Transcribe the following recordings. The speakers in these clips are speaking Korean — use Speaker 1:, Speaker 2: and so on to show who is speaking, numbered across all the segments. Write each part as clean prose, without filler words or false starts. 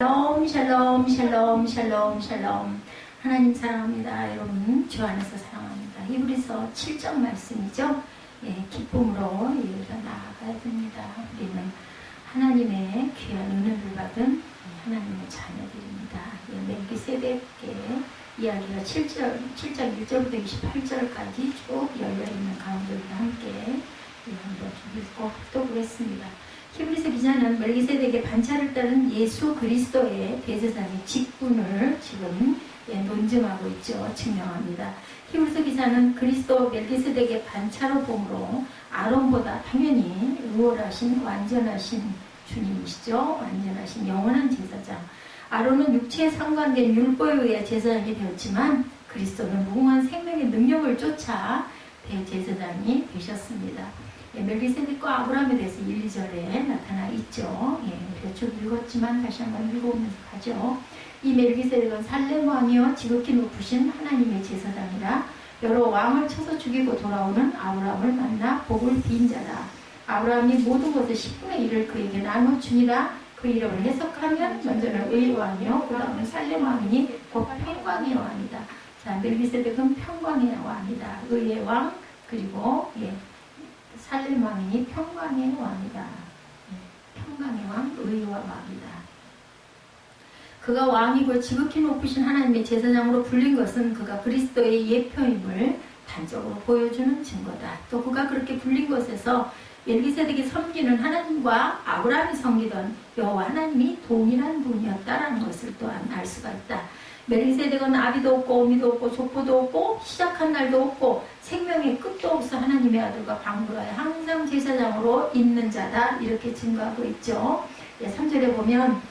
Speaker 1: 샬롬 샬롬 샬롬 됩니다. 샬롬. 하나님 사랑합니다. 여러분 주 안에서 사랑합니다. 히브리서 7장 말씀이죠. 예, 기쁨으로 이어져 나아가야 됩니다. 우리는 하나님의 귀한 은혜를 받은 하나님의 자녀들입니다. 예, 멜기세덱의 이야기가 7장 1절부터 28절까지 쭉 열려있는 가운데 우리가 함께 한번 읽고 묵도록했습니다. 히브리서 기자는 멜기세덱의 반차를 따른 예수 그리스도의 대제사장의 직분을 지금 논증하고 있죠. 증명합니다. 히브리서 기자는 그리스도 멜기세덱의 반차로 보므로 아론보다 당연히 우월하신 완전하신 주님이시죠. 완전하신 영원한 제사장. 아론은 육체에 상관된 율법에 의해 제사장이 되었지만 그리스도는 무궁한 생명의 능력을 쫓아 대제사장이 되셨습니다. 멜기세덱과 아브라함에 대해서 1, 2절에 나타나 있죠. 우리가 쭉 읽었지만 다시 한번 읽어보면서 가죠. 이 멜기세덱은 살렘 왕이요 지극히 높으신 하나님의 제사장이라 여러 왕을 쳐서 죽이고 돌아오는 아브라함을 만나 복을 빈 자라. 아브라함이 모든 것의 10분의 1을 그에게 나눠 주니라. 그 이름을 해석하면 먼저는 의의 왕이요 그 다음은 살렘 왕이니 곧 평강의 왕이다. 자, 멜기세덱은 평강의 왕이다. 의의 왕 그리고 살렘 왕이니 평강의 왕이다. 평강의 왕, 의의 왕이다. 그가 왕이고 지극히 높으신 하나님의 제사장으로 불린 것은 그가 그리스도의 예표임을 단적으로 보여주는 증거다. 또 그가 그렇게 불린 것에서 멜기세덱이 섬기는 하나님과 아브라함이 섬기던 여호와 하나님이 동일한 분이었다라는 것을 또한 알 수가 있다. 멜기세덱은 아비도 없고 어미도 없고 족보도 없고 시작한 날도 없고 생명의 끝도 없어 하나님의 아들과 방부하여 항상 제사장으로 있는 자다. 이렇게 증거하고 있죠. 3절에 보면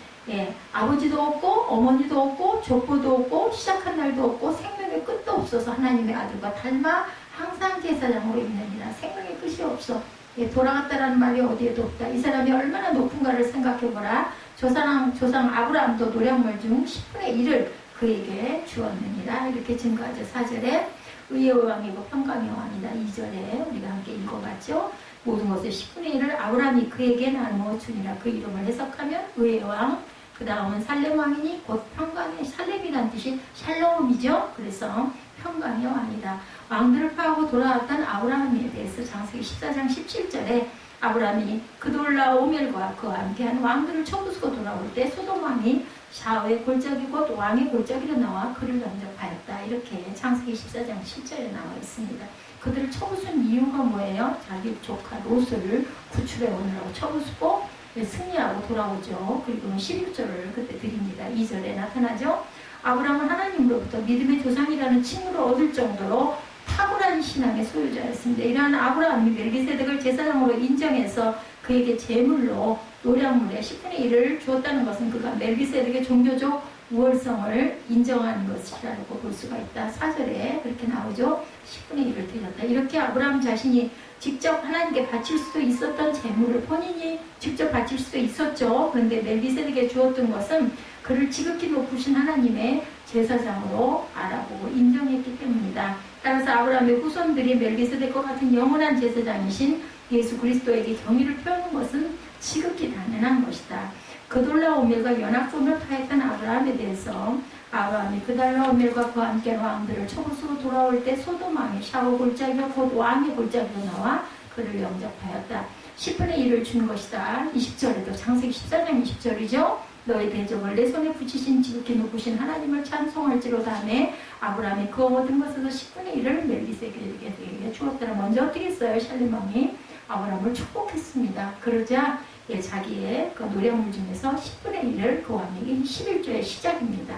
Speaker 1: 아버지도 없고 어머니도 없고 족보도 없고 시작한 날도 없고 생명의 끝도 없어서 하나님의 아들과 닮아 항상 제사장으로 있느니라. 생명의 끝이 없어. 돌아갔다라는 말이 어디에도 없다. 이 사람이 얼마나 높은가를 생각해보라. 조상 아브라함도 노량물 중 10분의 1을 그에게 주었느니라. 이렇게 증거하죠. 4절에 의의 왕이고 평강의 왕이다. 2절에 우리가 함께 읽어봤죠. 모든 것의 10분의 1을 아브라함이 그에게 나누어 주니라. 그 이름을 해석하면 의의 왕, 그 다음은 살렘 왕이니 곧 평강의, 살렘이란 뜻이 샬롬이죠. 그래서 평강의 왕이다. 왕들을 파하고 돌아왔던 아브라함에 대해서 창세기 14장 17절에 아브라함이 그돌라오멜과 그와 함께한 왕들을 쳐부수고 돌아올 때 소돔 왕이 샤오의 골짜기 곧 왕의 골짜기로 나와 그를 영접하였다. 이렇게 창세기 14장 7절에 나와 있습니다. 그들을 쳐부순 이유가 뭐예요? 자기 조카 롯을 구출해 오느라고 쳐부수고 승리하고 돌아오죠. 그리고 16절을 그때 드립니다. 2절에 나타나죠. 아브라함은 하나님으로부터 믿음의 조상이라는 칭호를 얻을 정도로 탁월한 신앙의 소유자였습니다. 이러한 아브라함이 멜기세덱을 제사장으로 인정해서 그에게 제물로 노량물의 10분의 1을 주었다는 것은 그가 멜기세덱의 종교적 우월성을 인정하는 것이라고 볼 수가 있다. 4절에 그렇게 나오죠. 10분의 1을 드렸다. 이렇게 아브라함 자신이 직접 하나님께 바칠 수도 있었던 제물을 본인이 직접 바칠 수도 있었죠. 그런데 멜기세덱에게 주었던 것은 그를 지극히 높으신 하나님의 제사장으로 알아보고 인정했기 때문이다. 따라서 아브라함의 후손들이 멜기세덱과 같은 영원한 제사장이신 예수 그리스도에게 경의를 표하는 것은 지극히 당연한 것이다. 그돌라오멜과 연합군을 파했던 아브라함에 대해서 아브라함이 그돌라오멜과 그와 함께 왕들을 쳐부수고 돌아올 때 소돔 왕이 샤오 골짜기와 곧 왕의 골짜기로 나와 그를 영접하였다. 10분의 1을 준 것이다. 20절에도 창세기 14장 20절이죠. 너의 대적을 내 손에 붙이신 지극히 높으신 하나님을 찬송할지로다 하매 아브라함이 그 모든 것에서 10분의 1을 멜기세덱에게 주었더라. 먼저 어떻게 했어요? 샬렘 왕이 아브라함을 축복했습니다. 그러자 자기의 그 노량물 중에서 10분의 1을 그 왕에게 11조의 시작입니다.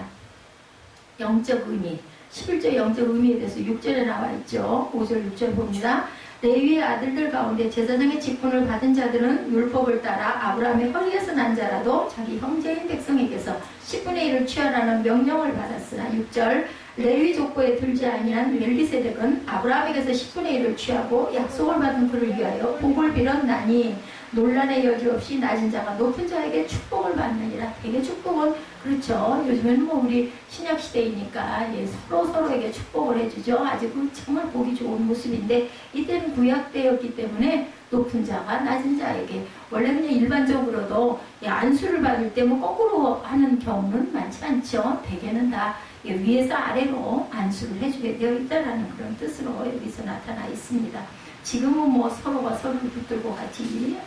Speaker 1: 영적 의미, 11조의 영적 의미에 대해서 6절에 나와 있죠. 5절 6절 봅니다. 레위의 아들들 가운데 제사장의 직분을 받은 자들은 율법을 따라 아브라함의 허리에서 난 자라도 자기 형제인 백성에게서 10분의 1을 취하라는 명령을 받았으나 6절 레위 족보에 들지 아니한 멜기세덱은 아브라함에게서 10분의 1을 취하고 약속을 받은 그를 위하여 복을 빌었나니 논란의 여지 없이 낮은 자가 높은 자에게 축복을 받느니라. 대개 축복은 그렇죠. 요즘에는 우리 신약 시대이니까 서로에게 축복을 해주죠. 아직은 정말 보기 좋은 모습인데 이때는 구약 때였기 때문에 높은 자가 낮은 자에게. 원래 그냥 일반적으로도 안수를 받을 때 뭐 거꾸로 하는 경우는 많지 않죠. 대개는 다 위에서 아래로 안수를 해주게 되어 있다라는 그런 뜻으로 여기서 나타나 있습니다. 지금은 뭐 서로가 서로를 붙들고 같이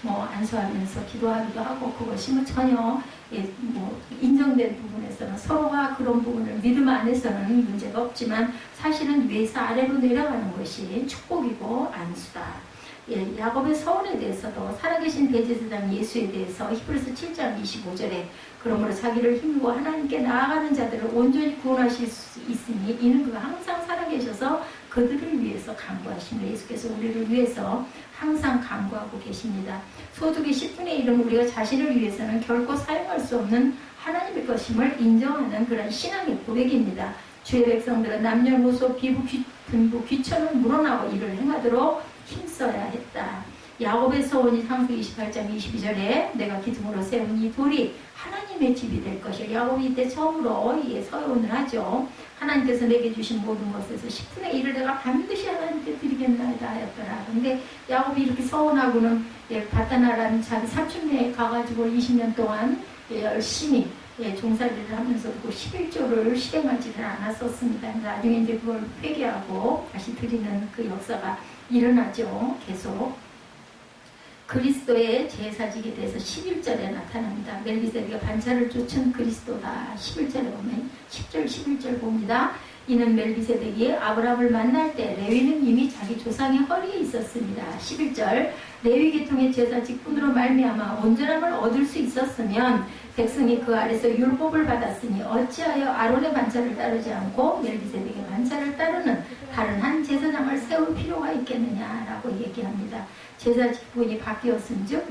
Speaker 1: 뭐 안수하면서 기도하기도 하고, 그것이 뭐 전혀 뭐 인정된 부분에서는 서로가 그런 부분을 믿음 안에서는 문제가 없지만, 사실은 위에서 아래로 내려가는 것이 축복이고 안수다. 야곱의 서원에 대해서도 살아계신 대제사장 예수에 대해서 히브리서 7장 25절에 그러므로 자기를 힘입어 하나님께 나아가는 자들을 온전히 구원하실 수 있으니 이는 그가 항상 살아계셔서 그들을 위해서 간구하십니다. 예수께서 우리를 위해서 항상 간구하고 계십니다. 소득의 10분의 1은 우리가 자신을 위해서는 결코 사용할 수 없는 하나님의 것임을 인정하는 그런 신앙의 고백입니다. 주의 백성들은 남녀노소 비부 분부 귀천을 물어나고 이를 행하도록 힘써야 했다. 야곱의 서원이 창세기 28장 22절에 내가 기둥으로 세운 이 돌이 하나님의 집이 될 것이요. 야곱이 이때 처음으로 서원을 하죠. 하나님께서 내게 주신 모든 것에서 10분의 1을 내가 반드시 하나님께 드리겠나이다 하였더라. 근데 야곱이 이렇게 서원하고는 바다나라는 자기 사촌네에 가가지고 20년 동안 열심히 종살이를 하면서도 그 11조를 실행하지는 않았었습니다. 나중에 이제 그걸 회개하고 다시 드리는 그 역사가 일어나죠. 계속. 그리스도의 제사직에 대해서 11절에 나타납니다. 멜기세덱의 반차를 쫓은 그리스도다. 11절에 보면 10절 11절 봅니다. 이는 멜기세덱이 아브라함을 만날 때 레위는 이미 자기 조상의 허리에 있었습니다. 11절 레위 계통의 제사직분으로 말미암아 온전함을 얻을 수 있었으면 백성이 그 아래서 율법을 받았으니 어찌하여 아론의 반차를 따르지 않고 멜기세덱의 반차를 따르는 다른 한 제사장을 세울 필요가 있겠느냐라고 얘기합니다. 제사직분이 바뀌었은즉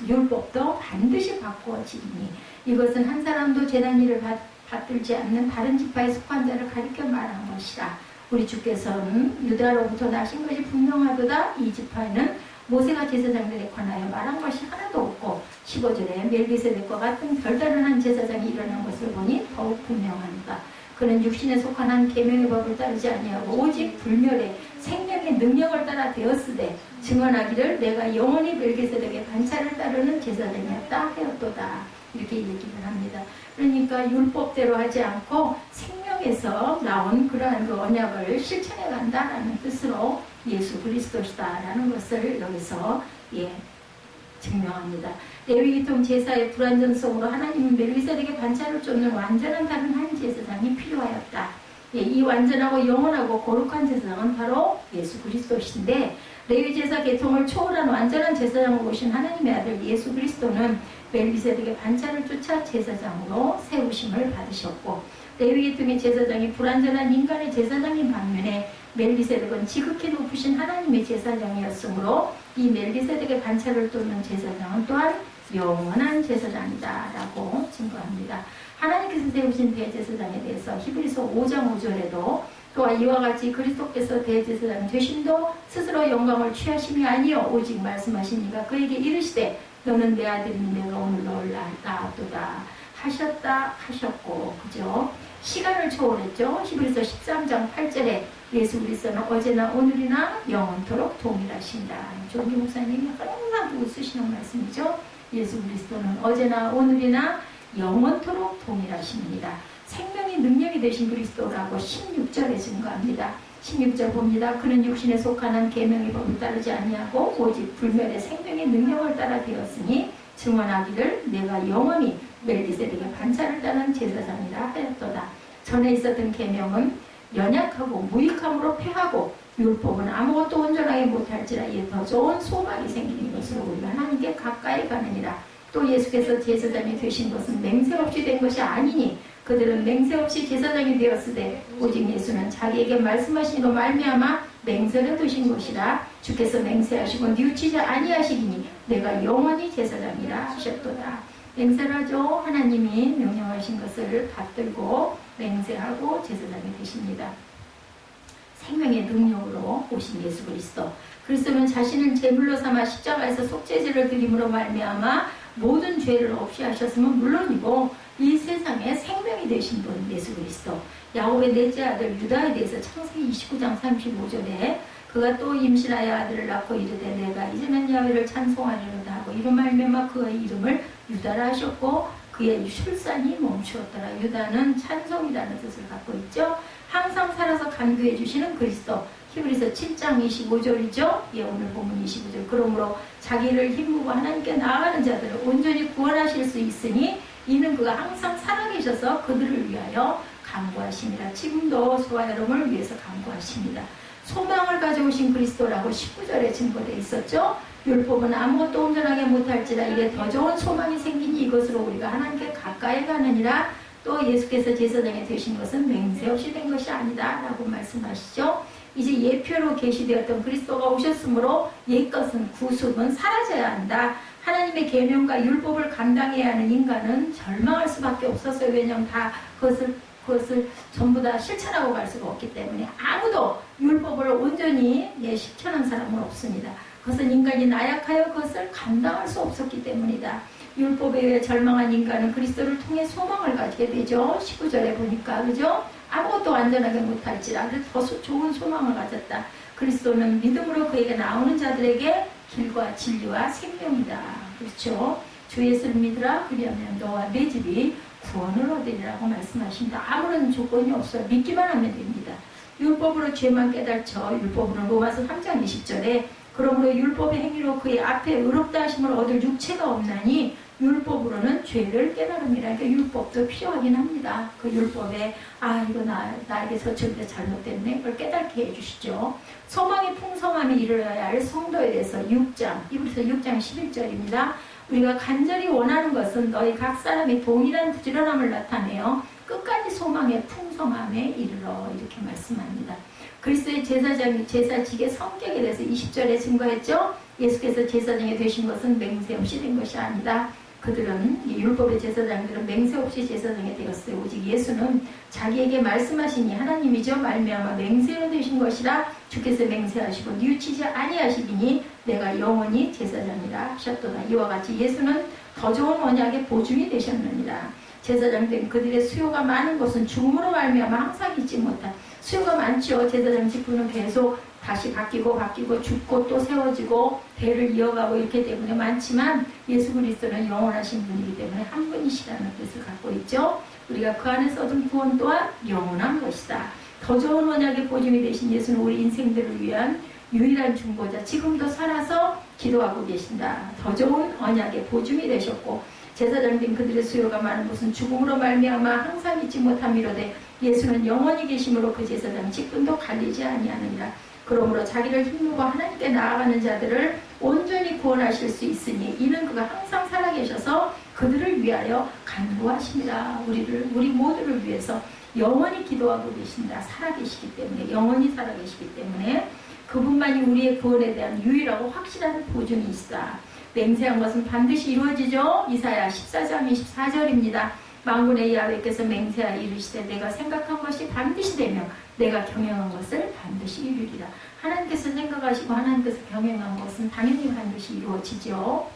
Speaker 1: 율법도 반드시 바꾸어지니 이것은 한 사람도 제단 일을 받들지 않는 다른 지파에 속한 자를 가리켜 말한 것이라. 우리 주께서는 유다로부터 나신 것이 분명하도다. 이 지파에는 모세가 제사장들에 관하여 말한 것이 하나도 없고 15절에 멜기세덱과 같은 별다른 한 제사장이 일어난 것을 보니 더욱 분명하니까 그는 육신에 속한 한 계명의 법을 따르지 아니하고 오직 불멸의 생명의 능력을 따라 되었으되 증언하기를 내가 영원히 멜기세덱의 반차를 따르는 제사장이었다 하였도다. 이렇게 얘기를 합니다. 그러니까 율법대로 하지 않고 생명에서 나온 그러한 그 언약을 실천해 간다라는 뜻으로 예수 그리스도시다라는 것을 여기서 증명합니다. 레위기통 제사의 불완전성으로 하나님은 멜기세덱의 반차를 쫓는 완전한 다른 한 제사장이 필요하였다. 이 완전하고 영원하고 거룩한 제사장은 바로 예수 그리스도신데 레위 제사 계통을 초월한 완전한 제사장으로 오신 하나님의 아들 예수 그리스도는 멜기세덱의 반차를 쫓아 제사장으로 세우심을 받으셨고 레위 계통의 제사장이 불완전한 인간의 제사장인 반면에 멜기세덱은 지극히 높으신 하나님의 제사장이었으므로 이 멜기세덱의 반차를 쫓는 제사장은 또한 영원한 제사장이다 라고 증거합니다. 하나님께서 세우신 대제사장에 대해서 히브리서 5장 5절에도 또한 이와 같이 그리스도께서 대제사장 되심도 스스로 영광을 취하심이 아니요 오직 말씀하신 이가 그에게 이르시되 너는 내 아들이니 내가 오늘 너를 낳았도다 하셨다 하셨고, 그죠? 시간을 초월했죠. 히브리서 13장 8절에 예수 그리스도는 어제나 오늘이나 영원토록 동일하신다. 조기 목사님이 항상 두고 쓰시는 말씀이죠. 예수 그리스도는 어제나 오늘이나 영원토록 동일하십니다. 생명의 능력이 되신 그리스도라고 16절에 증거합니다. 16절 봅니다. 그는 육신에 속한 계명의 법을 따르지 아니하고 오직 불멸의 생명의 능력을 따라 되었으니 증언하기를 내가 영원히 멜기세덱의 반차를 따른 제사장이라 하였도다. 전에 있었던 계명은 연약하고 무익함으로 패하고 율법은 아무것도 온전하게 못할지라 이에 더 좋은 소망이 생기는 것으로 우리가 하나님께 가까이 가느니라. 또 예수께서 제사장이 되신 것은 맹세 없이 된 것이 아니니 그들은 맹세 없이 제사장이 되었으되 오직 예수는 자기에게 말씀하시니로 말미암아 맹세를 두신 것이라. 주께서 맹세하시고 뉘우치지 아니하시기니 내가 영원히 제사장이라 하셨도다. 맹세를 하죠. 하나님이 명령하신 것을 받들고 맹세하고 제사장이 되십니다. 생명의 능력으로 오신 예수 그리스도. 그리스도는 자신을 제물로 삼아 십자가에서 속죄제를 드림으로 말미암아 모든 죄를 없이 하셨으면 물론이고 이 세상에 생명이 되신 분 예수 그리스도. 야곱의 넷째 아들 유다에 대해서 창세기 29장 35절에 그가 또 임신하여 아들을 낳고 이르되 내가 이제는 야훼를 찬송하리로다 하고 이로 말미암아 그의 이름을 유다라 하셨고 그의 출산이 멈추었더라. 유다는 찬송이라는 뜻을 갖고 있죠. 항상 살아서 간구해 주시는 그리스도. 히브리서 7장 25절이죠. 예, 오늘 본문 25절. 그러므로 자기를 힘입어 하나님께 나아가는 자들을 온전히 구원하실 수 있으니 이는 그가 항상 살아계셔서 그들을 위하여 간구하십니다. 지금도 저와 여러분을 위해서 간구하십니다. 소망을 가져오신 그리스도라고 19절에 증거되어 있었죠. 율법은 아무것도 온전하게 못할지라 이게 더 좋은 소망이 생기니 이것으로 우리가 하나님께 가까이 가느니라. 또 예수께서 제사장이 되신 것은 맹세 없이 된 것이 아니다 라고 말씀하시죠. 이제 예표로 계시되었던 그리스도가 오셨으므로 옛것은 구속은 사라져야 한다. 하나님의 계명과 율법을 감당해야 하는 인간은 절망할 수밖에 없었어요. 왜냐하면 다 그것을 전부 다 실천하고 갈 수가 없기 때문에 아무도 율법을 온전히 실천한 사람은 없습니다. 그것은 인간이 나약하여 그것을 감당할 수 없었기 때문이다. 율법에 의해 절망한 인간은 그리스도를 통해 소망을 가지게 되죠. 19절에 보니까 그죠? 아무것도 완전하게 못할지라 그래서 더 좋은 소망을 가졌다. 그리스도는 믿음으로 그에게 나오는 자들에게 길과 진리와 생명이다. 그렇죠? 주 예수를 믿으라. 그리하면 너와 내 집이 구원을 얻으리라고 말씀하십니다. 아무런 조건이 없어요. 믿기만 하면 됩니다. 율법으로 죄만 깨달죠. 율법으로 로마서 3장 20절에 그러므로 율법의 행위로 그의 앞에 의롭다 하심을 얻을 육체가 없나니 율법으로는 죄를 깨달음이라. 그러니까 율법도 필요하긴 합니다. 그 율법에 이거 나에게서 저기가 잘못됐네. 그걸 깨닫게 해주시죠. 소망의 풍성함에 이르러야 할 성도에 대해서 6장, 이브리서 6장 11절입니다. 우리가 간절히 원하는 것은 너희 각 사람이 동일한 부지런함을 나타내어 끝까지 소망의 풍성함에 이르러 이렇게 말씀합니다. 그리스도의 제사직의 성격에 대해서 20절에 증거했죠. 예수께서 제사장이 되신 것은 맹세 없이 된 것이 아니다. 그들은 율법의 제사장들은 맹세 없이 제사장이 되었어요. 오직 예수는 자기에게 말씀하시니 하나님이죠. 말미암아 맹세로 되신 것이라 주께서 맹세하시고 뉘우치지 아니하시기니 내가 영원히 제사장이라 하셨도다. 이와 같이 예수는 더 좋은 언약의 보증이 되셨느니라. 제사장 된 그들의 수요가 많은 것은 죽음으로 말미암아 항상 잊지 못한 수요가 많죠. 제사장 직분은 계속 다시 바뀌고 죽고 또 세워지고 대를 이어가고 이렇기 때문에 많지만 예수 그리스도는 영원하신 분이기 때문에 한 분이시라는 뜻을 갖고 있죠. 우리가 그 안에서 얻은 구원 또한 영원한 것이다. 더 좋은 언약의 보증이 되신 예수는 우리 인생들을 위한 유일한 중보자, 지금도 살아서 기도하고 계신다. 더 좋은 언약의 보증이 되셨고 제사장 된 그들의 수요가 많은 것은 죽음으로 말미암아 항상 잊지 못함이로되 예수는 영원히 계심으로 그 제사장 직분도 갈리지 아니하느니라. 그러므로 자기를 힘입어 하나님께 나아가는 자들을 온전히 구원하실 수 있으니 이는 그가 항상 살아계셔서 그들을 위하여 간구하십니다. 우리 모두를 위해서 영원히 기도하고 계신다. 살아계시기 때문에, 영원히 살아계시기 때문에 그분만이 우리의 구원에 대한 유일하고 확실한 보증이시다. 맹세한 것은 반드시 이루어지죠. 이사야 14장 24절입니다. 만군의 야훼께서 맹세하여 이르시되 내가 생각한 것이 반드시 되며 내가 경영한 것을 반드시 이루리라. 하나님께서 생각하시고 하나님께서 경영한 것은 당연히 반드시 이루어지죠.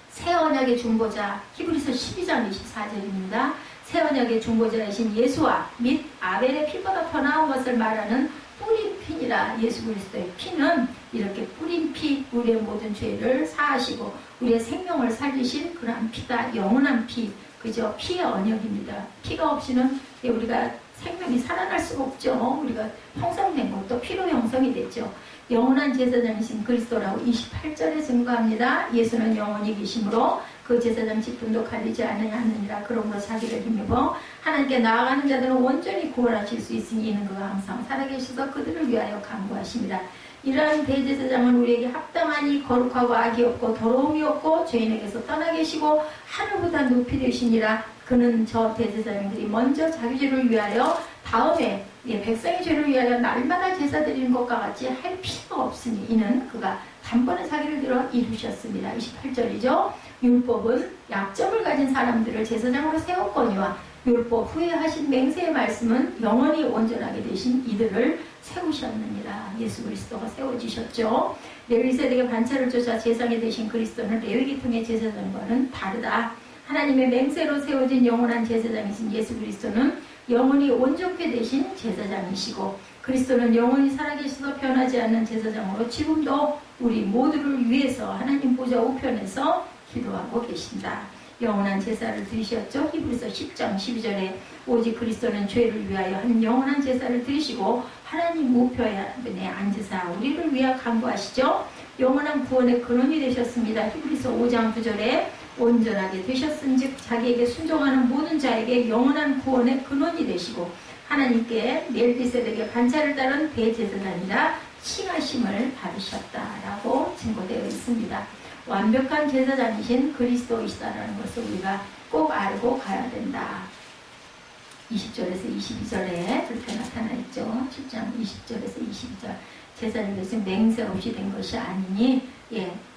Speaker 1: 새 언약의 중보자 히브리서 12장 24절입니다. 새 언약의 중보자이신 예수와 및 아벨의 피보다 더 나은 것을 말하는 뿌린 피니라. 예수 그리스도의 피는 이렇게 뿌린 피, 우리의 모든 죄를 사하시고 우리의 생명을 살리신 그러한 피다. 영원한 피, 그죠? 피의 언약입니다. 피가 없이는 우리가 생명이 살아날 수가 없죠. 우리가 형성된 것도 피로 형성이 됐죠. 영원한 제사장이신 그리스도라고 28절에 증거합니다. 예수는 영원히 계심으로 그 제사장 직분도 갈리지 않느니라. 그러므로 자기를 힘입어 하나님께 나아가는 자들은 온전히 구원하실 수 있으니 이는 그가 항상 살아계셔서 그들을 위하여 간구하십니다. 이러한 대제사장은 우리에게 합당하니 거룩하고 악이 없고 더러움이 없고 죄인에게서 떠나 계시고 하늘보다 높이 되시니라. 그는 저 대제사장들이 먼저 자기 죄를 위하여 다음에 백성의 죄를 위하여 날마다 제사 드리는 것과 같이 할 필요가 없으니 이는 그가 단번에 자기를 들어 이루셨습니다. 28절이죠. 율법은 약점을 가진 사람들을 제사장으로 세웠거니와 율법 후에 하신 맹세의 말씀은 영원히 온전하게 되신 이들을 세우셨느니라. 예수 그리스도가 세워지셨죠. 레위 세대의 반차를 쫓아 제사장이 되신 그리스도는 레위기통의 제사장과는 다르다. 하나님의 맹세로 세워진 영원한 제사장이신 예수 그리스도는 영원히 온전케 되신 제사장이시고 그리스도는 영원히 살아계셔서 변하지 않는 제사장으로 지금도 우리 모두를 위해서 하나님 보좌 우편에서 기도하고 계신다. 영원한 제사를 드리셨죠. 히브리서 10장 12절에 오직 그리스도는 죄를 위하여 한 영원한 제사를 드리시고 하나님 우편에 앉으사 우리를 위하여 간구하시죠. 영원한 구원의 근원이 되셨습니다. 히브리서 5장 9절에 온전하게 되셨은즉 자기에게 순종하는 모든 자에게 영원한 구원의 근원이 되시고 하나님께 멜기세덱의 반차를 따른 대제사장이라 칭하심을 받으셨다라고 증거되어 있습니다. 완벽한 제사장이신 그리스도이시다라는 것을 우리가 꼭 알고 가야 된다. 20절에서 22절에 그렇게 나타나 있죠. 10장 20절에서 22절. 제사는 것은 맹세 없이 된 것이 아니니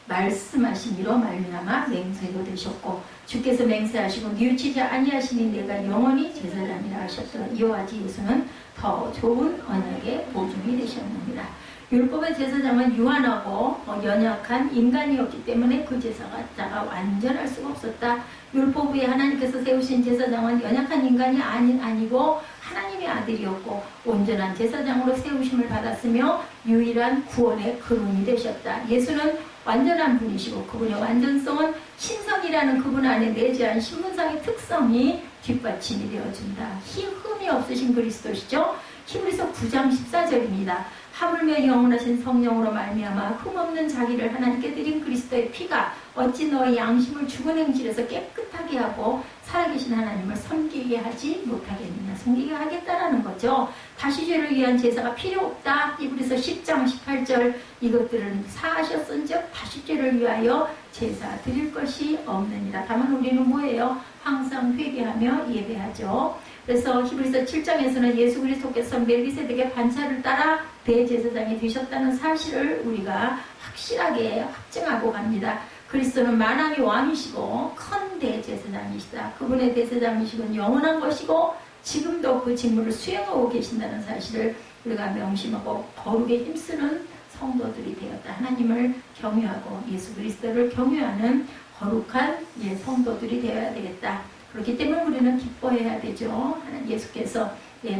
Speaker 1: 말씀하신 이로 말미암아 맹세로 되셨고 주께서 맹세하시고 뉘우치지 아니하시니 내가 영원히 제사장이라 하셨더라. 이와 같이 예수는 더 좋은 언약의 보증이 되셨느니라. 율법의 제사장은 유한하고 연약한 인간이었기 때문에 그 제사가 완전할 수가 없었다. 율법 위에 하나님께서 세우신 제사장은 연약한 인간이 아니고 하나님의 아들이었고 온전한 제사장으로 세우심을 받았으며 유일한 구원의 근원이 되셨다. 예수는 완전한 분이시고 그분의 완전성은 신성이라는 그분 안에 내재한 신분상의 특성이 뒷받침이 되어준다. 흠이 없으신 그리스도시죠. 히브리서 9장 14절입니다. 하물며 영원하신 성령으로 말미암아 흠없는 자기를 하나님께 드린 그리스도의 피가 어찌 너의 양심을 죽은 행실에서 깨끗하게 하고 살아계신 하나님을 섬기게 하지 못하겠느냐. 섬기게 하겠다라는 거죠. 다시 죄를 위한 제사가 필요 없다. 히브리서 10장 18절 이것들은 사하셨은즉 다시 죄를 위하여 제사 드릴 것이 없느니라. 다만 우리는 뭐예요? 항상 회개하며 예배하죠. 그래서 히브리서 7장에서는 예수 그리스도께서 멜기세덱의 반차를 따라 대제사장이 되셨다는 사실을 우리가 확실하게 확증하고 갑니다. 그리스도는 만왕의 왕이시고 큰 대제사장이시다. 그분의 대제사장이시고 영원한 것이고 지금도 그 직무를 수행하고 계신다는 사실을 우리가 명심하고 거룩에 힘쓰는 성도들이 되었다. 하나님을 경외하고 예수 그리스도를 경외하는 거룩한 성도들이 되어야 되겠다. 그렇기 때문에 우리는 기뻐해야 되죠. 예수께서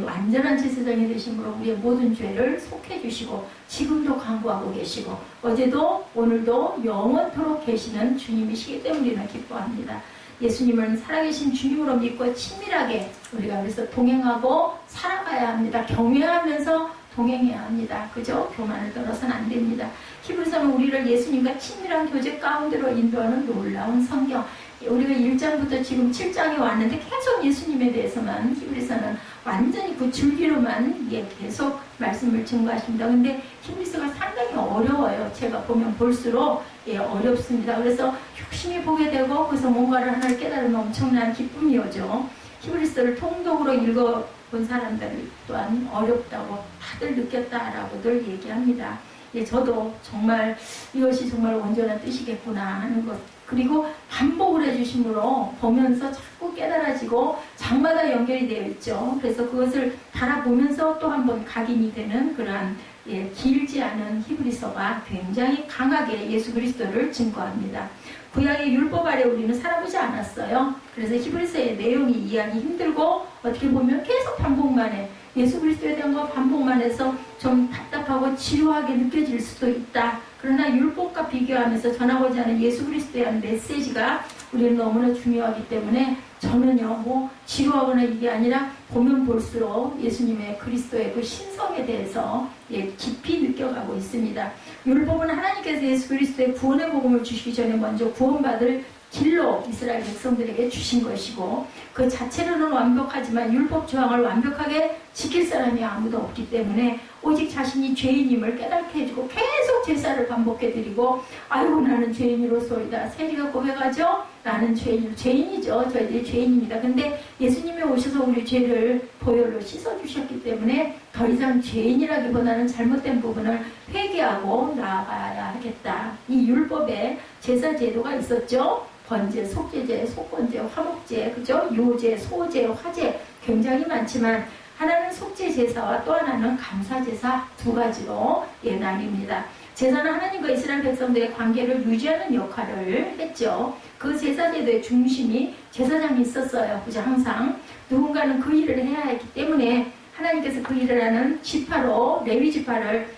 Speaker 1: 완전한 제사장이 되심으로 우리의 모든 죄를 속해 주시고 지금도 간구하고 계시고 어제도 오늘도 영원토록 계시는 주님이시기 때문에 우리는 기뻐합니다. 예수님은 살아계신 주님으로 믿고 친밀하게 우리가 그래서 동행하고 살아가야 합니다. 경외하면서 동행해야 합니다. 그죠? 교만을 떨어서는 안 됩니다. 히브리서는 우리를 예수님과 친밀한 교제 가운데로 인도하는 놀라운 성경. 우리가 1장부터 지금 7장에 왔는데 계속 예수님에 대해서만 히브리서는 완전히 그 줄기로만 계속 말씀을 증거하십니다. 근데 히브리서가 상당히 어려워요. 제가 보면 볼수록 어렵습니다. 그래서 욕심이 보게 되고 그래서 뭔가를 하나를 깨달으면 엄청난 기쁨이 오죠. 히브리서를 통독으로 읽어본 사람들 또한 어렵다고 다들 느꼈다라고들 얘기합니다. 저도 정말 이것이 정말 온전한 뜻이겠구나 하는 것. 그리고 반복을 해주심으로 보면서 자꾸 깨달아지고 장마다 연결이 되어 있죠. 그래서 그것을 바라보면서 또 한 번 각인이 되는 그러한 길지 않은 히브리서가 굉장히 강하게 예수 그리스도를 증거합니다. 구약의 율법 아래 우리는 살아보지 않았어요. 그래서 히브리서의 내용이 이해하기 힘들고 어떻게 보면 계속 반복만 해. 예수 그리스도에 대한 거 반복만 해서 좀 답답하고 지루하게 느껴질 수도 있다. 그러나 율법과 비교하면서 전하고자 하는 예수 그리스도에 대한 메시지가 우리는 너무나 중요하기 때문에 저는요 지루하거나 이게 아니라 보면 볼수록 예수님의 그리스도의 그 신성에 대해서 깊이 느껴가고 있습니다. 율법은 하나님께서 예수 그리스도의 구원의 복음을 주시기 전에 먼저 구원받을 길로 이스라엘 백성들에게 주신 것이고 그 자체로는 완벽하지만 율법 조항을 완벽하게 지킬 사람이 아무도 없기 때문에 오직 자신이 죄인임을 깨닫게 해주고 계속 제사를 반복해드리고 아이고 나는 죄인으로소이다. 세리가 고백하죠. 나는 죄인이죠. 저희들이 죄인입니다. 근데 예수님이 오셔서 우리 죄를 보혈로 씻어주셨기 때문에 더 이상 죄인이라기보다는 잘못된 부분을 회개하고 나아가야 하겠다. 이 율법에 제사 제도가 있었죠. 번제, 속죄제, 속건제, 화목제, 그죠? 요제, 소제, 화제 굉장히 많지만 하나는 속죄 제사와 또 하나는 감사 제사 두 가지로 나뉩니다. 제사는 하나님과 이스라엘 백성들의 관계를 유지하는 역할을 했죠. 그 제사 제도의 중심이 제사장이 있었어요. 그죠? 항상 누군가는 그 일을 해야 했기 때문에 하나님께서 그 일을 하는 지파로 레위 지파를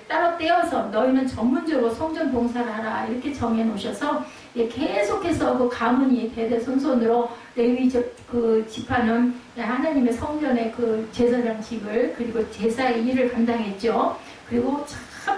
Speaker 1: 따로 떼어서 너희는 전문적으로 성전 봉사를 하라 이렇게 정해 놓으셔서 계속해서 그 가문이 대대손손으로 레위 그 지파는 하나님의 성전의 그 제사장직을 그리고 제사의 일을 감당했죠. 그리고 참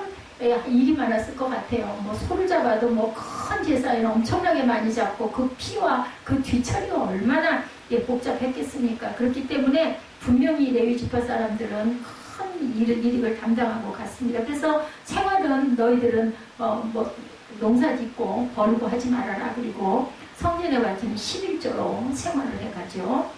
Speaker 1: 일이 많았을 것 같아요. 뭐 소를 잡아도 뭐 큰 제사에는 엄청나게 많이 잡고 그 피와 그 뒤처리가 얼마나 복잡했겠습니까? 그렇기 때문에 분명히 레위 지파 사람들은 큰 일을 담당하고 갔습니다. 그래서 생활은 너희들은 뭐 농사 짓고 벌고 하지 말아라. 그리고 성전에 바치는 11조로 생활을 해가죠.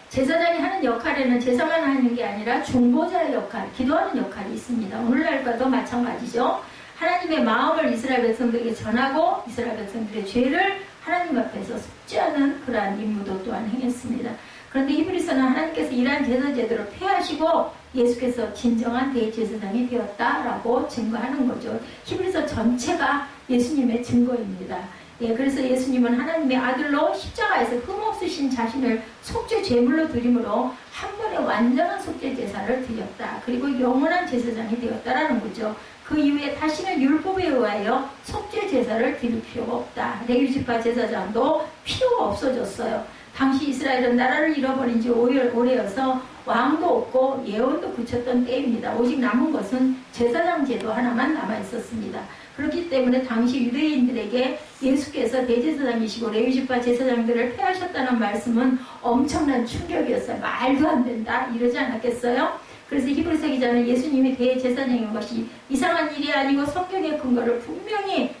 Speaker 1: 제사장이 하는 역할에는 제사만 하는 게 아니라 중보자의 역할, 기도하는 역할이 있습니다. 오늘날과도 마찬가지죠. 하나님의 마음을 이스라엘 백성들에게 전하고 이스라엘 백성들의 죄를 하나님 앞에서 속죄하는 그러한 임무도 또한 행했습니다. 그런데 히브리서는 하나님께서 이러한 제사 제도를 폐하시고 예수께서 진정한 대제사장이 되었다라고 증거하는 거죠. 히브리서 전체가 예수님의 증거입니다. 그래서 예수님은 하나님의 아들로 십자가에서 흠없으신 자신을 속죄 제물로 드림으로 한 번에 완전한 속죄 제사를 드렸다. 그리고 영원한 제사장이 되었다라는 거죠. 그 이후에 다시는 율법에 의하여 속죄 제사를 드릴 필요가 없다. 레위 지파 제사장도 필요가 없어졌어요. 당시 이스라엘은 나라를 잃어버린 지 오래여서 왕도 없고 예언도 그쳤던 때입니다. 오직 남은 것은 제사장 제도 하나만 남아 있었습니다. 그렇기 때문에 당시 유대인들에게 예수께서 대제사장이시고 레위 지파 제사장들을 폐하셨다는 말씀은 엄청난 충격이었어요. 말도 안 된다 이러지 않았겠어요? 그래서 히브리서 기자는 예수님이 대제사장인 것이 이상한 일이 아니고 성경의 근거를 분명히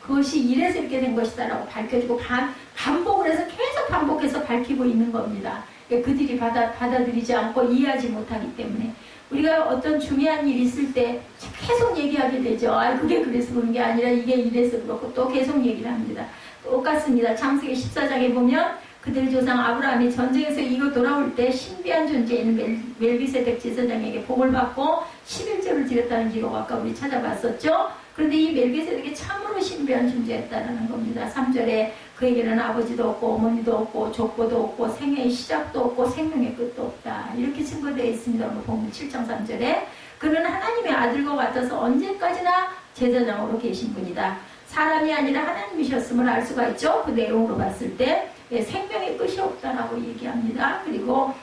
Speaker 1: 그것이 이래서 이렇게 된 것이다라고 밝혀주고 반복을 해서 계속 반복해서 밝히고 있는 겁니다. 그들이 받아들이지 않고 이해하지 못하기 때문에 우리가 어떤 중요한 일이 있을 때 계속 얘기하게 되죠. 그게 그래서 그런 게 아니라 이게 이래서 그렇고 또 계속 얘기를 합니다. 똑같습니다. 창세기 14장에 보면 그들의 조상 아브라함이 전쟁에서 이거 돌아올 때 신비한 존재인 멜기세덱 제사장에게 복을 받고 11조를 드렸다는 기록 아까 우리 찾아봤었죠. 그런데 이 멜기세덱이 참으로 신비한 존재였다는 겁니다. 3절에 그에게는 아버지도 없고 어머니도 없고 족보도 없고 생애의 시작도 없고 생명의 끝도 없다. 이렇게 증거되어 있습니다. 보면 7장 3절에 그는 하나님의 아들과 같아서 언제까지나 제사장으로 계신 분이다. 사람이 아니라 하나님이셨음을 알 수가 있죠. 그 내용으로 봤을 때 생명의 끝이 없다라고 얘기합니다. 그리고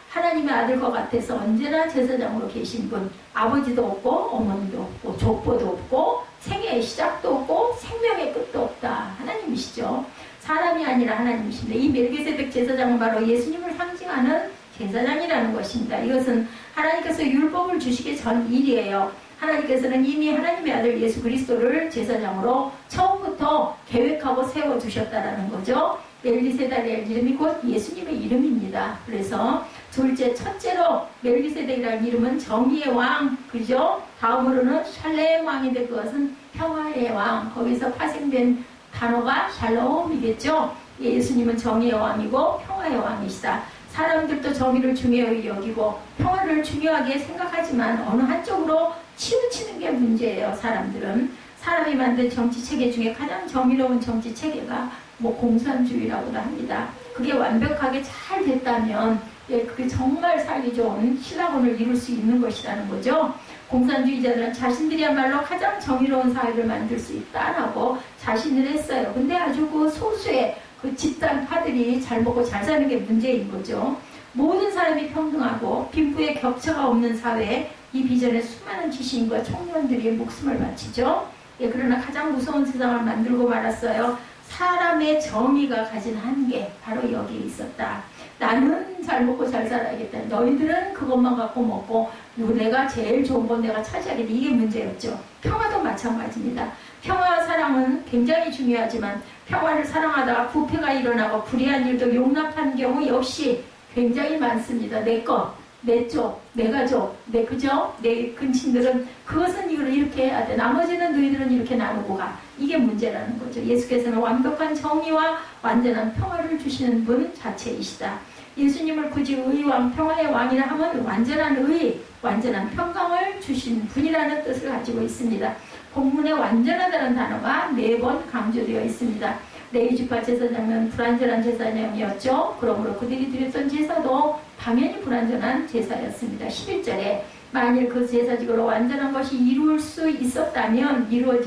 Speaker 1: 하나님의 아들과 같아서 언제나 제사장으로 계신 분, 아버지도 없고 어머니도 없고 족보도 없고 생애의 시작도 없고 생명의 끝도 없다. 하나님이시죠. 사람이 아니라 하나님이신데 이 멜기세덱 제사장은 바로 예수님을 상징하는 제사장이라는 것입니다. 이것은 하나님께서 율법을 주시기 전 일이에요. 하나님께서는 이미 하나님의 아들 예수 그리스도를 제사장으로 처음부터 계획하고 세워두셨다라는 거죠. 멜기세덱의 이름이 곧 예수님의 이름입니다. 그래서 첫째로 멜기세덱이라는 이름은 정의의 왕, 그죠? 다음으로는 샬렘 왕인데 그것은 평화의 왕. 거기서 파생된 단어가 샬롬이겠죠? 예수님은 정의의 왕이고 평화의 왕이시다. 사람들도 정의를 중요히 여기고 평화를 중요하게 생각하지만 어느 한쪽으로 치우치는 게 문제예요. 사람이 만든 정치 체계 중에 가장 정의로운 정치 체계가 공산주의라고도 합니다. 그게 완벽하게 잘 됐다면 그게 정말 살기 좋은 신라권을 이룰 수 있는 것이라는 거죠. 공산주의자들은 자신들이야말로 가장 정의로운 사회를 만들 수 있다라고 자신을 했어요. 근데 아주 그 소수의 그 집단파들이 잘 먹고 잘 사는 게 문제인 거죠. 모든 사람이 평등하고 빈부의 격차가 없는 사회에 이 비전에 수많은 지식인과 청년들이 목숨을 바치죠. 그러나 가장 무서운 세상을 만들고 말았어요. 사람의 정의가 가진 한계, 바로 여기에 있었다. 나는 잘 먹고 잘 살아야겠다. 너희들은 그것만 갖고 먹고 내가 제일 좋은 건 내가 차지하겠다. 이게 문제였죠. 평화도 마찬가지입니다. 평화와 사랑은 굉장히 중요하지만 평화를 사랑하다가 부패가 일어나고 불의한 일도 용납하는 경우 역시 굉장히 많습니다. 내 것, 내 쪽, 내 가족, 내 근친들은 그것은 이걸 이렇게 해야 돼. 나머지는 너희들은 이렇게 나누고 가. 이게 문제라는 거죠. 예수께서는 완벽한 정의와 완전한 평화를 주시는 분 자체이시다. 예수님을 굳이 의왕, 평화의 왕이라 하면 완전한 의, 완전한 평강을 주신 분이라는 뜻을 가지고 있습니다. 본문에 완전하다는 단어가 4번 강조되어 있습니다. 레위지파 제사장은 불완전한 제사장이었죠. 그러므로 그들이 드렸던 제사도 당연히 불완전한 제사였습니다. 11절에 만일 그 제사직으로 완전한 것이 이루어질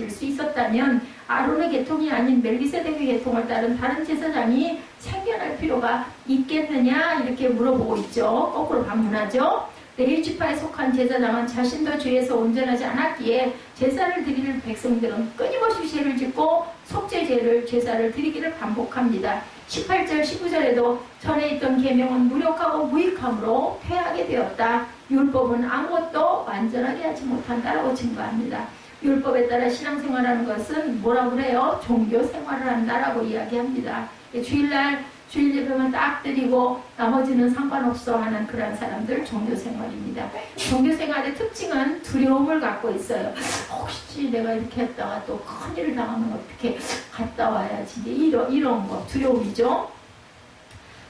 Speaker 1: 수 있었다면 아론의 계통이 아닌 멜기세덱의 계통을 따른 다른 제사장이 생겨날 필요가 있겠느냐 이렇게 물어보고 있죠. 거꾸로 반문하죠. 레위지파에 속한 제사장은 자신도 죄에서 온전하지 않았기에 제사를 드릴 백성들은 끊임없이 죄를 짓고 속죄제를 제사를 드리기를 반복합니다. 18절 19절에도 전에 있던 계명은 무력하고 무익함으로 폐하게 되었다. 율법은 아무것도 완전하게 하지 못한다라고 증거합니다. 율법에 따라 신앙생활하는 것은 뭐라고 그래요? 종교생활을 한다라고 이야기합니다. 주일날 주일 예배만 딱 드리고 나머지는 상관없어 하는 그런 사람들 종교생활입니다. 종교생활의 특징은 두려움을 갖고 있어요. 혹시 내가 이렇게 했다가 또 큰일을 당하면 어떻게 갔다 와야지 이런 거 두려움이죠.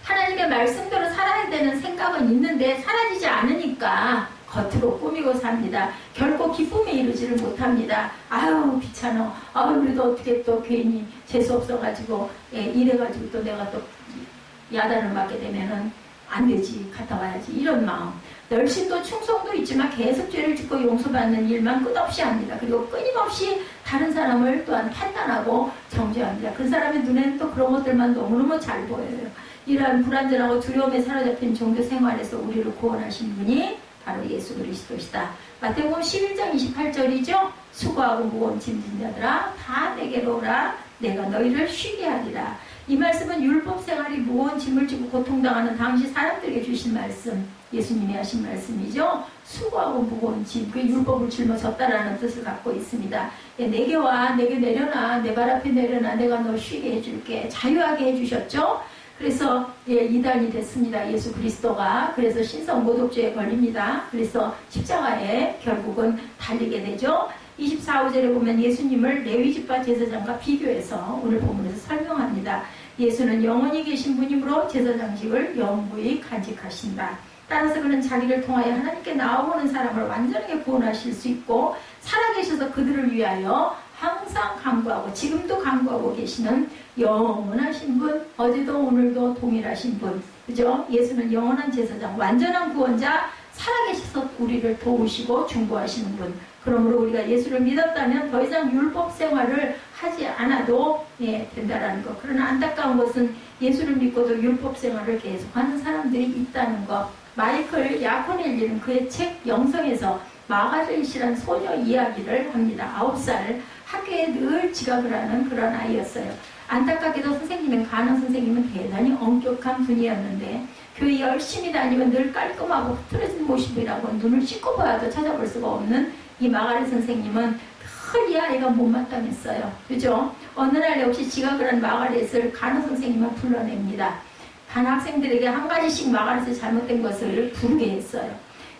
Speaker 1: 하나님의 말씀대로 살아야 되는 생각은 있는데 사라지지 않으니까 겉으로 꾸미고 삽니다. 결코 기쁨에 이르지를 못합니다. 아유 귀찮아. 아유 우리도 어떻게 또 괜히 재수 없어가지고 이래가지고 또 내가 또 야단을 맞게 되면은 안 되지. 갔다 와야지. 이런 마음. 열심도 충성도 있지만 계속 죄를 짓고 용서받는 일만 끝없이 합니다. 그리고 끊임없이 다른 사람을 또한 판단하고 정죄합니다. 그 사람의 눈에는 또 그런 것들만 너무너무 잘 보여요. 이러한 불안전하고 두려움에 사로잡힌 종교 생활에서 우리를 구원하신 분이 바로 예수 그리스도시다. 마태복음 11장 28절이죠. 수고하고 무거운 짐진 자들아 다 내게로 오라. 내가 너희를 쉬게 하리라. 이 말씀은 율법 생활이 무거운 짐을 지고 고통당하는 당시 사람들에게 주신 말씀, 예수님이 하신 말씀이죠. 수고하고 무거운 짐, 그 율법을 짊어졌다라는 뜻을 갖고 있습니다. 내게 와, 내게 내려놔, 내 발 앞에 내려놔, 내가 너 쉬게 해줄게, 자유하게 해주셨죠. 그래서 이단이 됐습니다. 예수 그리스도가. 그래서 신성모독죄에 걸립니다. 그래서 십자가에 결국은 달리게 되죠. 24절에 보면 예수님을 레위지파 제사장과 비교해서 오늘 본문에서 설명합니다. 예수는 영원히 계신 분이므로 제사장직을 영구히 간직하신다. 따라서 그는 자기를 통하여 하나님께 나아오는 사람을 완전하게 구원하실 수 있고 살아계셔서 그들을 위하여 항상 간구하고 지금도 간구하고 계시는 영원하신 분, 어제도 오늘도 동일하신 분, 그죠? 예수는 영원한 제사장, 완전한 구원자, 살아계셔서 우리를 도우시고 중보하시는 분. 그러므로 우리가 예수를 믿었다면 더 이상 율법 생활을 하지 않아도 된다라는 것. 그러나 안타까운 것은 예수를 믿고도 율법 생활을 계속하는 사람들이 있다는 것. 마이클 야코넬리는 그의 책 영성에서 마가렛이라는 소녀 이야기를 합니다. 9살 학교에 늘 지각을 하는 그런 아이였어요. 안타깝게도 선생님은 가는 선생님은 대단히 엄격한 분이었는데 교회 열심히 다니면 늘 깔끔하고 흐트러진 모습이라고 눈을 씻고 봐도 찾아볼 수가 없는 이 마가렛 선생님은 늘 이 아이가 못마땅했어요. 그죠? 어느 날 역시 지각을 한 마가렛을 가는 선생님은 불러냅니다. 반 학생들에게 한 가지씩 마가렛의 잘못된 것을 부르게 했어요.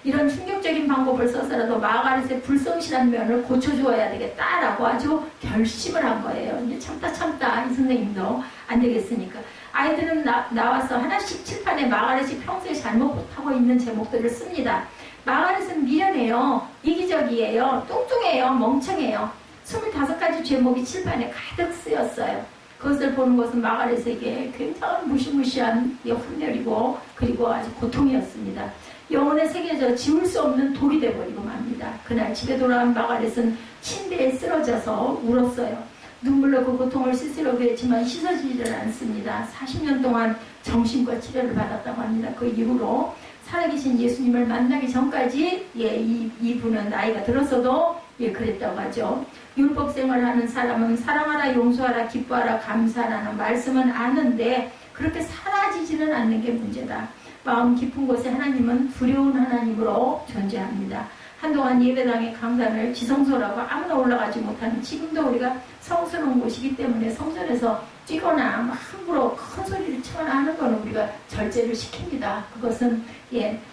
Speaker 1: 이런 충격적인 방법을 써서라도 마가렛의 불성실한 면을 고쳐주어야 되겠다라고 아주 결심을 한 거예요. 이제 참다 이 선생님도 안 되겠으니까. 아이들은 나와서 하나씩 칠판에 마가렛이 평소에 잘못하고 있는 제목들을 씁니다. 마가렛은 미련해요. 이기적이에요. 뚱뚱해요. 멍청해요. 25가지 제목이 칠판에 가득 쓰였어요. 그것을 보는 것은 마가렛에게 굉장히 무시무시한 혼혈이고 그리고 아주 고통이었습니다. 영혼에 새겨져 지울 수 없는 돌이 되어버리고 맙니다. 그날 집에 돌아온 마가렛은 침대에 쓰러져서 울었어요. 눈물로 그 고통을 씻으려고 했지만 씻어지지를 않습니다. 40년 동안 정신과 치료를 받았다고 합니다. 그 이후로 살아계신 예수님을 만나기 전까지 이분은 나이가 들었어도 그랬다고 하죠. 율법 생활하는 사람은 사랑하라, 용서하라, 기뻐하라, 감사하라는 말씀은 아는데 그렇게 사라지지는 않는 게 문제다. 마음 깊은 곳에 하나님은 두려운 하나님으로 존재합니다. 한동안 예배당의 강단을 지성소라고 아무나 올라가지 못하는 지금도 우리가 성스러운 곳이기 때문에 성전에서 뛰거나 함부로 큰 소리를 치거나 하는 거는 우리가 절제를 시킵니다. 그것은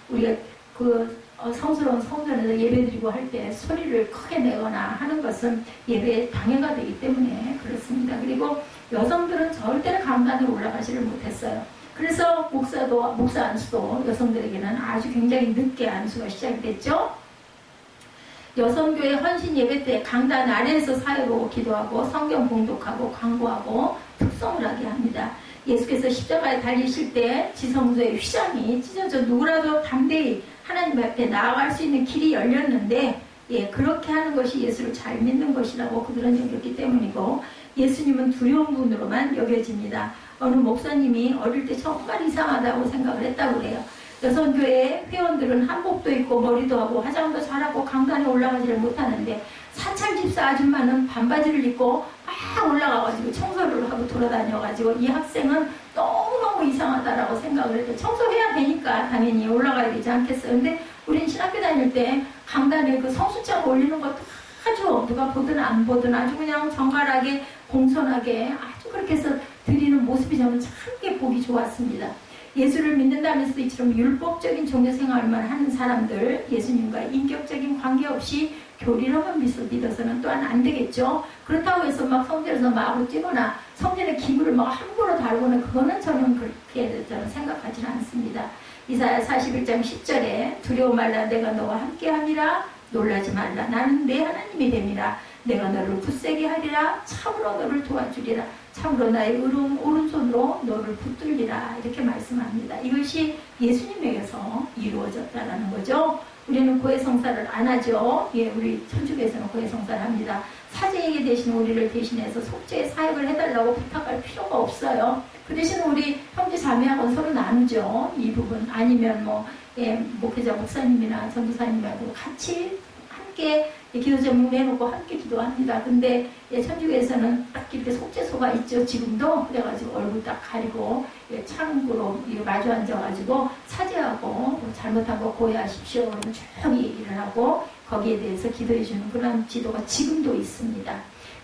Speaker 1: 우리가 성스러운 성전에서 예배드리고 할 때 소리를 크게 내거나 하는 것은 예배에 방해가 되기 때문에 그렇습니다. 그리고 여성들은 절대로 강단에 올라가지를 못했어요. 그래서 목사 안수도 여성들에게는 아주 굉장히 늦게 안수가 시작이 됐죠. 여성교회 헌신 예배 때 강단 아래에서 사회보고 기도하고 성경 봉독하고 광고하고 특성을 하게 합니다. 예수께서 십자가에 달리실 때 지성소의 휘장이 찢어져 누구라도 담대히 하나님 앞에 나아갈 수 있는 길이 열렸는데, 그렇게 하는 것이 예수를 잘 믿는 것이라고 그들은 여겼기 때문이고, 예수님은 두려운 분으로만 여겨집니다. 어느 목사님이 어릴 때 정말 이상하다고 생각을 했다고 그래요. 여성교회 회원들은 한복도 입고 머리도 하고 화장도 잘하고 강단에 올라가지를 못하는데, 사찰집사 아줌마는 반바지를 입고 막 올라가가지고 청소를 하고 돌아다녀가지고 이 학생은 너무너무 이상하다라고 생각을 해도 청소해야 되니까 당연히 올라가야 되지 않겠어요. 근데 우린 신학교 다닐 때 강단에 그 성수장 올리는 것도 아주 누가 보든 안 보든 아주 그냥 정갈하게 공손하게 아주 그렇게 해서 드리는 모습이 저는 참게 보기 좋았습니다. 예수를 믿는다면서도 이처럼 율법적인 종교생활만 하는 사람들, 예수님과 인격적인 관계없이 교리로만 믿어서는 또한 안 되겠죠. 그렇다고 해서 막 성전에서 마구 뛰거나 성전의 기물을 막 함부로 다루거나 그거는 저는 그렇게 저는 생각하지는 않습니다. 이사야 41장 10절에 두려워 말라 내가 너와 함께함이라 놀라지 말라 나는 내 하나님이 됨이라 내가 너를 굳세게 하리라 참으로 너를 도와주리라 참으로 나의 의로운 오른손으로 너를 붙들리라 이렇게 말씀합니다. 이것이 예수님에게서 이루어졌다라는 거죠. 우리는 고해성사를 안 하죠. 우리 천주교에서는 고해성사를 합니다. 사제에게 대신 우리를 대신해서 속죄의 사역을 해달라고 부탁할 필요가 없어요. 그 대신 우리 형제 자매하고는 서로 나누죠. 이 부분 아니면 목회자 목사님이나 전도사님하고 같이 함께 기도 제목 내놓고 함께 기도합니다. 근데 천주교에서는 딱 이렇게 속죄소가 있죠. 지금도 그래가지고 얼굴 딱 가리고 창으로 마주 앉아가지고 사죄하고 잘못한 거 고해하십시오. 그러면 조용히 얘기를 하고 거기에 대해서 기도해주는 그런 지도가 지금도 있습니다.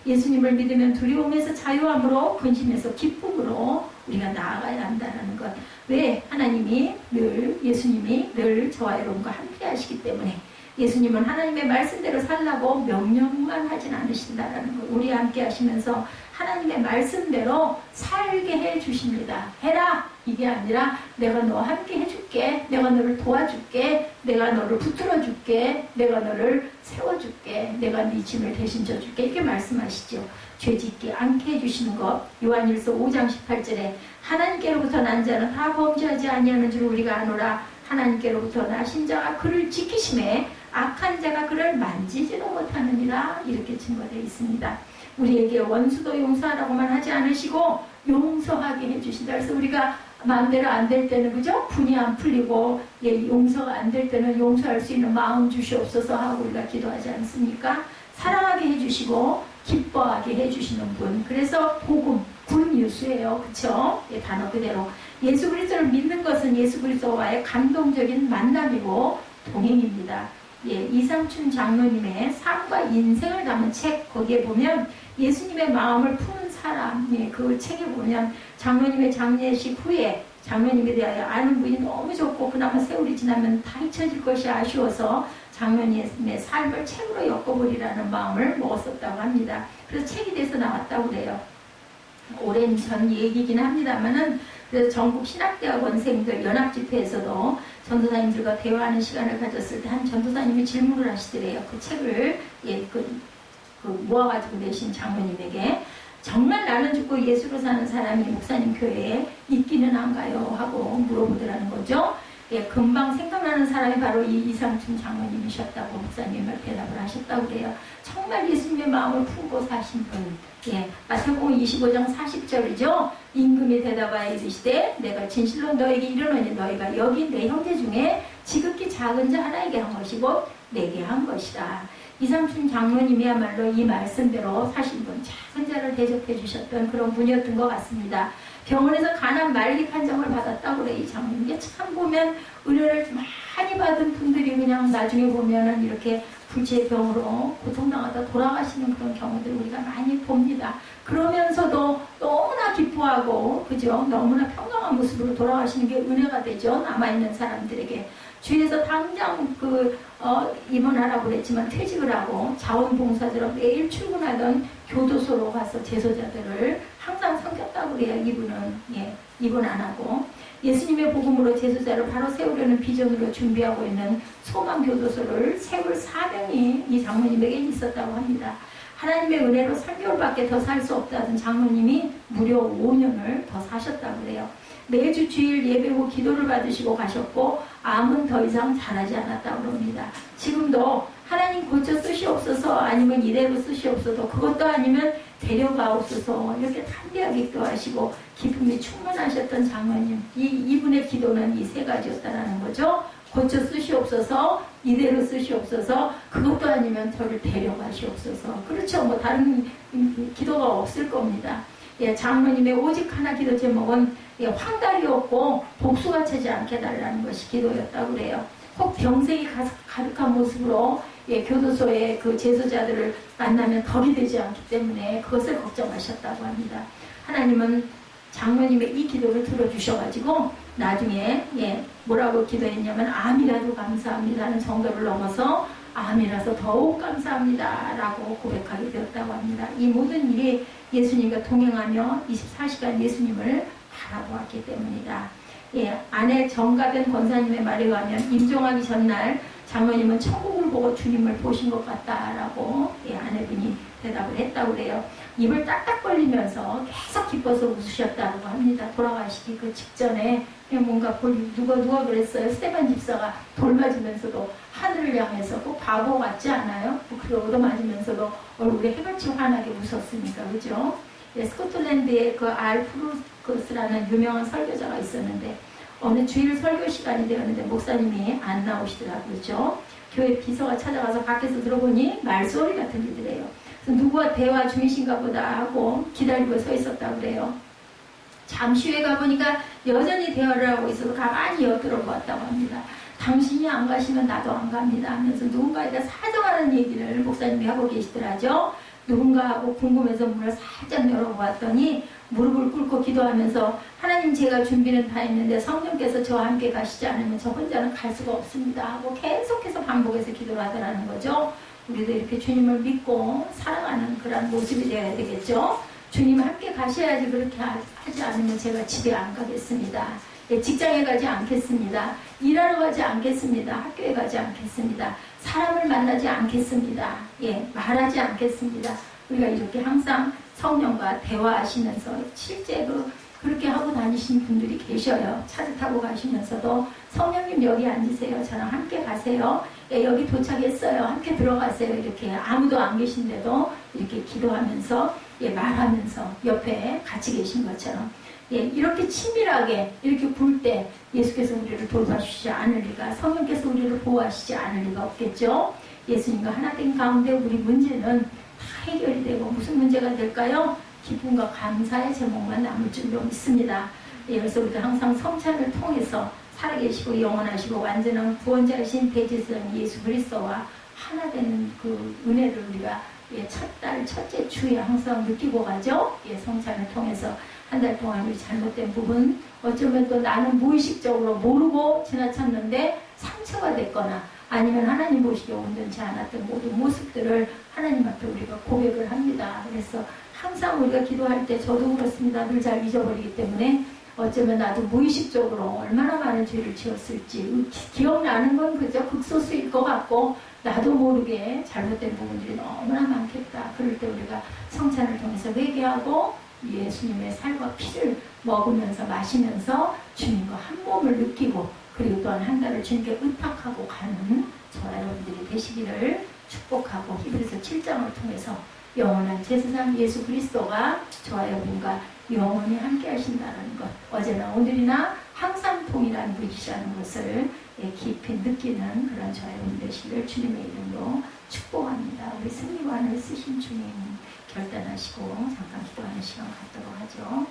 Speaker 1: 예수님을 믿으면 두려움에서 자유함으로 근심에서 기쁨으로 우리가 나아가야 한다는 것. 왜? 하나님이 늘 예수님이 늘 저와 여러분과 함께 하시기 때문에 예수님은 하나님의 말씀대로 살라고 명령만 하진 않으신다라는 것. 우리와 함께 하시면서 하나님의 말씀대로 살게 해주십니다. 해라! 이게 아니라 내가 너와 함께 해줄게. 내가 너를 도와줄게. 내가 너를 붙들어줄게. 내가 너를 세워줄게. 내가 네 짐을 대신 져줄게. 이렇게 말씀하시죠. 죄짓지 않게 해주시는 것. 요한일서 5장 18절에 하나님께로부터 난 자는 다 범죄하지 아니하는 줄 우리가 아노라. 하나님께로부터 나신 자가 그를 지키심에 악한 자가 그를 만지지도 못하느니라 이렇게 증거되어 있습니다. 우리에게 원수도 용서하라고만 하지 않으시고 용서하게 해주신다. 그래서 우리가 마음대로 안 될 때는 그죠? 분이 안 풀리고 용서가 안 될 때는 용서할 수 있는 마음 주시옵소서 하고 우리가 기도하지 않습니까? 사랑하게 해주시고 기뻐하게 해주시는 분. 그래서 복음, 굿뉴스예요. 그쵸? 단어 그대로. 예수 그리스도를 믿는 것은 예수 그리스도와의 감동적인 만남이고 동행입니다. 이상춘 장로님의 삶과 인생을 담은 책 거기에 보면 예수님의 마음을 푸는 사람 그 책에 보면 장로님의 장례식 후에 장로님에 대하여 아는 분이 너무 좋고 그나마 세월이 지나면 다 잊혀질 것이 아쉬워서 장로님의 삶을 책으로 엮어버리라는 마음을 먹었었다고 합니다. 그래서 책이 돼서 나왔다고 그래요. 오랜 전 얘기긴 합니다만은 그래서 전국 신학대학원생들 연합집회에서도 전도사님들과 대화하는 시간을 가졌을 때 한 전도사님이 질문을 하시더래요. 그 책을 모아가지고 내신 장로님에게 정말 나는 죽고 예수로 사는 사람이 목사님 교회에 있기는 한가요? 하고 물어보더라는 거죠. 금방 생각나는 사람이 바로 이 이상춘 장로님이셨다고 목사님을 대답을 하셨다고 그래요. 정말 예수님의 마음을 품고 사신 분. 마태복음 25장 40절이죠. 임금이 대답하여 이르시되 내가 진실로 너에게 이르노니 너희가 여기 내 형제 중에 지극히 작은 자 하나에게 한 것이고 내게 한 것이라. 이상춘 장로님이야말로 이 말씀대로 사신 분, 작은 자를 대접해 주셨던 그런 분이었던 것 같습니다. 병원에서 간암 말기 판정을 받았다고 그래. 이 장로님. 이게 참 보면 은혜를 많이 받은 분들이 그냥 나중에 보면은 이렇게 불치의 병으로 고통당하다 돌아가시는 그런 경우들을 우리가 많이 봅니다. 그러면서도 너무나 기뻐하고 그죠? 너무나 평강한 모습으로 돌아가시는 게 은혜가 되죠. 남아있는 사람들에게. 주위에서 당장 입원하라고 그랬지만 퇴직을 하고 자원봉사자로 매일 출근하던 교도소로 가서 재소자들을 항상 섬겼다고 그래요. 이분은 입원 안 하고 예수님의 복음으로 재소자를 바로 세우려는 비전으로 준비하고 있는 소망교도소를 세울 사명이 이 장로님에게 있었다고 합니다. 하나님의 은혜로 3개월밖에 더 살 수 없다던 장로님이 무려 5년을 더 사셨다고 그래요. 매주 주일 예배 후 기도를 받으시고 가셨고 암은 더 이상 자라지 않았다고 합니다. 지금도 하나님 고쳐 쓰시옵소서, 아니면 이대로 쓰시옵소서, 그것도 아니면 데려가옵소서, 이렇게 담대하게 기도하시고 기쁨이 충만하셨던 장로님, 이분의 기도는 이 세 가지였다라는 거죠. 고쳐 쓰시옵소서, 이대로 쓰시옵소서, 그것도 아니면 저를 데려가시옵소서. 그렇죠. 뭐 다른 기도가 없을 겁니다. 예, 장로님의 오직 하나 기도 제목은 예, 황달이 없고 복수가 차지 않게 달라는 것이 기도였다고 그래요. 혹 병색이 가득한 모습으로 예, 교도소의 그 제소자들을 만나면 덜이 되지 않기 때문에 그것을 걱정하셨다고 합니다. 하나님은 장로님의 이 기도를 들어주셔가지고 나중에 예, 뭐라고 기도했냐면 암이라도 감사합니다는 정도를 넘어서 암이라서 더욱 감사합니다 라고 고백하게 되었다고 합니다. 이 모든 일이 예수님과 동행하며 24시간 예수님을 바라보았기 때문이다. 예, 아내 정가된 권사님의 말에 의하면 임종하기 전날 장로님은 천국을 보고 주님을 보신 것 같다라고 예, 아내분이 대답을 했다고 그래요. 입을 딱딱 벌리면서 계속 기뻐서 웃으셨다고 합니다. 돌아가시기 그 직전에 뭔가 누가 그랬어요. 스테반 집사가 돌 맞으면서도 하늘을 향해서 꼭 바보 같지 않아요? 그 얻어맞으면서도 얼굴에 해같이 환하게 웃었으니까, 그죠? 예, 스코틀랜드에 그 알프루스라는 유명한 설교자가 있었는데 어느 주일 설교 시간이 되었는데 목사님이 안 나오시더라고요. 그렇죠? 교회 비서가 찾아가서 밖에서 들어보니 말소리가 들리더래요. 그래서 누구와 대화 중이신가 보다 하고 기다리고 서 있었다고 그래요. 잠시 후에 가보니까 여전히 대화를 하고 있어서 가만히 엿들어보았다고 합니다. 당신이 안 가시면 나도 안 갑니다 하면서 누군가에게 사정하는 얘기를 목사님이 하고 계시더라죠. 누군가 하고 궁금해서 문을 살짝 열어보았더니 무릎을 꿇고 기도하면서 하나님, 제가 준비는 다 했는데 성령께서 저와 함께 가시지 않으면 저 혼자는 갈 수가 없습니다 하고 계속해서 반복해서 기도를 하더라는 거죠. 우리도 이렇게 주님을 믿고 살아가는 그런 모습이 되어야 되겠죠. 주님 함께 가셔야지. 그렇게 하지 않으면 제가 집에 안 가겠습니다. 예, 직장에 가지 않겠습니다. 일하러 가지 않겠습니다. 학교에 가지 않겠습니다. 사람을 만나지 않겠습니다. 예, 말하지 않겠습니다. 우리가 이렇게 항상 성령과 대화하시면서 실제 그렇게 하고 다니신 분들이 계셔요. 차를 타고 가시면서도 성령님 여기 앉으세요. 저랑 함께 가세요. 예, 여기 도착했어요. 함께 들어가세요. 이렇게 아무도 안 계신데도 이렇게 기도하면서 예, 말하면서 옆에 같이 계신 것처럼 예, 이렇게 친밀하게 이렇게 볼 때 예수께서 우리를 돌봐주시지 않을 리가, 성령께서 우리를 보호하시지 않을 리가 없겠죠. 예수님과 하나 된 가운데 우리 문제는 다 해결이 되고 무슨 문제가 될까요? 기쁨과 감사의 제목만 남을 줄로 믿습니다. 예, 그래서 우리가 항상 성찬을 통해서 살아계시고 영원하시고 완전한 구원자이신 대제사장 예수 그리스도와 하나 되는 그 은혜를 우리가 예, 첫달 첫째 주에 항상 느끼고 가죠. 예, 성찬을 통해서 한 달 동안 우리 잘못된 부분, 어쩌면 또 나는 무의식적으로 모르고 지나쳤는데 상처가 됐거나 아니면 하나님 보시기에 온전치 않았던 모든 모습들을 하나님 앞에 우리가 고백을 합니다. 그래서 항상 우리가 기도할 때 저도 그렇습니다. 늘 잘 잊어버리기 때문에 어쩌면 나도 무의식적으로 얼마나 많은 죄를 지었을지 기억나는 건 그저 극소수일 것 같고 나도 모르게 잘못된 부분들이 너무나 많겠다. 그럴 때 우리가 성찬을 통해서 회개하고 예수님의 살과 피를 먹으면서 마시면서 주님과 한 몸을 느끼고 그리고 또한 한 달을 주님께 의탁하고 가는 저와 여러분들이 되시기를 축복하고 히브리서 7장을 통해서 영원한 제사장 예수 그리스도가 저와 여러분과 영원히 함께 하신다는 것, 어제나 오늘이나 항상 동일한 분이시라는 것을 깊이 느끼는 그런 저와 여러분 되시기를 주님의 이름으로 축복합니다. 우리 승리관을 쓰신 주님 결단하시고 잠깐 기도하는 시간 갖도록 하죠.